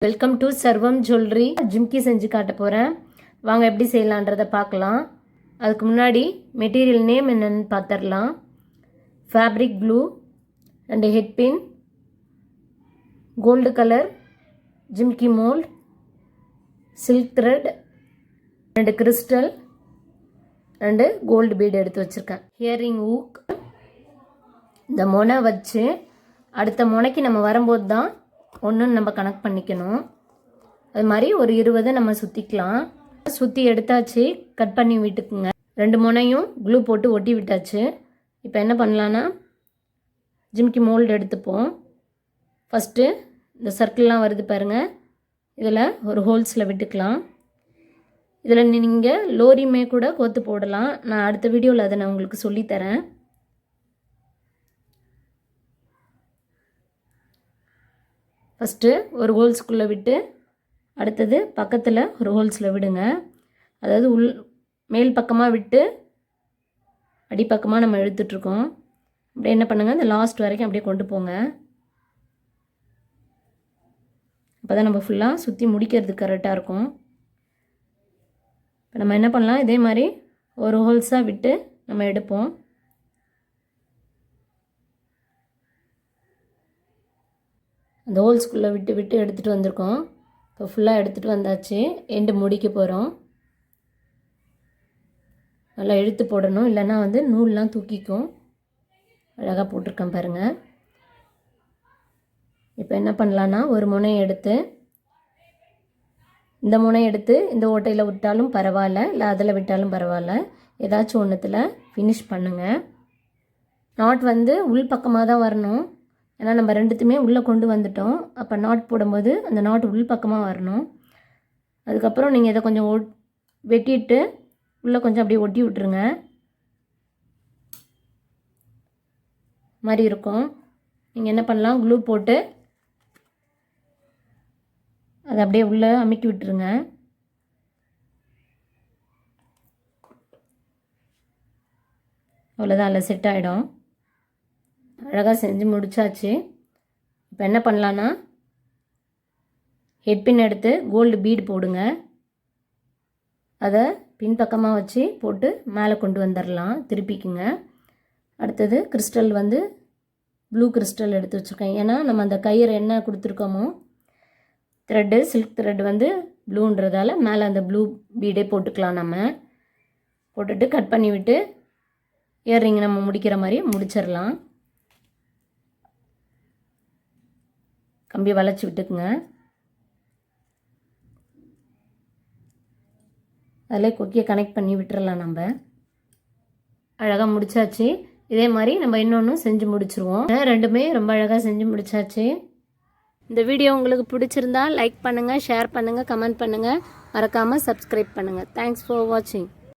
Welcome to சர்வம் jewellery. Jhumki செஞ்சு காட்ட போகிறேன். வாங்க எப்படி செய்யலான்றதை பார்க்கலாம். அதுக்கு முன்னாடி மெட்டீரியல் நேம் என்னென்னு பார்த்துடலாம். Fabric glue, 2 head pin, gold colour jhumki mould, silk thread, 2 crystal, 2 gold bead எடுத்து வச்சுருக்கேன். Earring hook. இந்த முனை வச்சு அடுத்த முனைக்கு நம்ம வரும்போது தான் ஒன்று நம்ம கனெக்ட் பண்ணிக்கணும். அது மாதிரி ஒரு 20 நம்ம சுற்றிக்கலாம். சுற்றி எடுத்தாச்சு, கட் பண்ணி விட்டுக்குங்க. 2 முனையும் க்ளூ போட்டு ஒட்டி விட்டாச்சு. இப்போ என்ன பண்ணலான்னா ஜிம்கி மோல்டு எடுத்துப்போம். ஃபஸ்ட்டு இந்த சர்க்கிள்லாம் வருது பாருங்கள், இதில் ஒரு ஹோல்ஸில் விட்டுக்கலாம். இதில் நீங்கள் லோரிமே கூட கோத்து போடலாம். நான் அடுத்த வீடியோவில் அதை நான் உங்களுக்கு சொல்லித்தரேன். ஃபஸ்ட்டு ஒரு ஹோல்ஸ்குள்ளே விட்டு அடுத்தது பக்கத்தில் ஒரு ஹோல்ஸில் விடுங்க. அதாவது மேல் பக்கமாக விட்டு அடிப்பக்கமாக நம்ம இழுத்துட்ருக்கோம். அப்படியே என்ன பண்ணுங்கள், இந்த லாஸ்ட் வரைக்கும் அப்படியே கொண்டு போங்க. அப்போ தான் நம்ம ஃபுல்லாக சுற்றி முடிக்கிறதுக்கு கரெக்டாக இருக்கும். இப்போ நம்ம என்ன பண்ணலாம், இதே மாதிரி ஒரு ஹோல்ஸாக விட்டு நம்ம எடுப்போம். அந்த ஹோல்ஸ்குள்ளே விட்டு விட்டு எடுத்துகிட்டு வந்திருக்கோம். இப்போ ஃபுல்லாக எடுத்துகிட்டு வந்தாச்சு. எண்டு முடிக்க போகிறோம். நல்லா இழுத்து போடணும், இல்லைன்னா நூல்லாம் தூக்கிக்கும். அழகாக போட்டிருக்கேன் பாருங்கள். இப்போ என்ன பண்ணலான்னா ஒரு முனையை எடுத்து இந்த முனையை எடுத்து இந்த ஓட்டையில் விட்டாலும் பரவாயில்ல, இல்லை அதில் விட்டாலும் பரவாயில்ல, ஏதாச்சும் ஒன்றுத்தில் ஃபினிஷ் பண்ணுங்கள். நாட் உள் பக்கமாக தான் வரணும். ஏன்னா நம்ம ரெண்டுத்துமே உள்ளே கொண்டு வந்துட்டோம். அப்போ நாட் போடும்போது அந்த நாட் உள் பக்கமாக வரணும். அதுக்கப்புறம் நீங்கள் இதை கொஞ்சம் வெட்டிட்டு உள்ளே கொஞ்சம் அப்படியே ஒட்டி விட்டுருங்க. மாதிரி இருக்கும். நீங்கள் என்ன பண்ணலாம், க்ளூ போட்டு அதை அப்படியே உள்ளே அமுக்கி விட்டுருங்க. அவ்வளோதான், அதில் செட் ஆகிடும். அழகாக செஞ்சு முடிச்சாச்சு. இப்போ என்ன பண்ணலான்னா ஹெட்பின் எடுத்து கோல்டு பீடு போடுங்க. அதை பின்பக்கமாக வச்சு போட்டு மேலே கொண்டு வந்துடலாம், திருப்பிக்குங்க. அடுத்தது கிறிஸ்டல் ப்ளூ கிறிஸ்டல் எடுத்து வச்சுருக்கேன். ஏன்னா நம்ம அந்த கயிறு என்ன கொடுத்துருக்கோமோ த்ரெட்டு, சில்க் த்ரெட் ப்ளூன்றதால மேலே அந்த ப்ளூ பீடே போட்டுக்கலாம். நம்ம போட்டுட்டு கட் பண்ணி விட்டு இயர்ரிங் நம்ம முடிக்கிற மாதிரி முடிச்சிடலாம். கம்பி வளைச்சி விட்டுக்குங்க. அதில் கொக்கியை கனெக்ட் பண்ணி விட்டுறலாம். நம்ம அழகாக முடிச்சாச்சு. இதே மாதிரி நம்ம இன்னொன்று செஞ்சு முடிச்சிருவோம். ரெண்டுமே ரொம்ப அழகாக செஞ்சு முடிச்சாச்சு. இந்த வீடியோ உங்களுக்கு பிடிச்சிருந்தா லைக் பண்ணுங்கள், ஷேர் பண்ணுங்கள், கமெண்ட் பண்ணுங்கள், மறக்காமல் சப்ஸ்கிரைப் பண்ணுங்கள். தேங்க்ஸ் ஃபார் வாட்சிங்.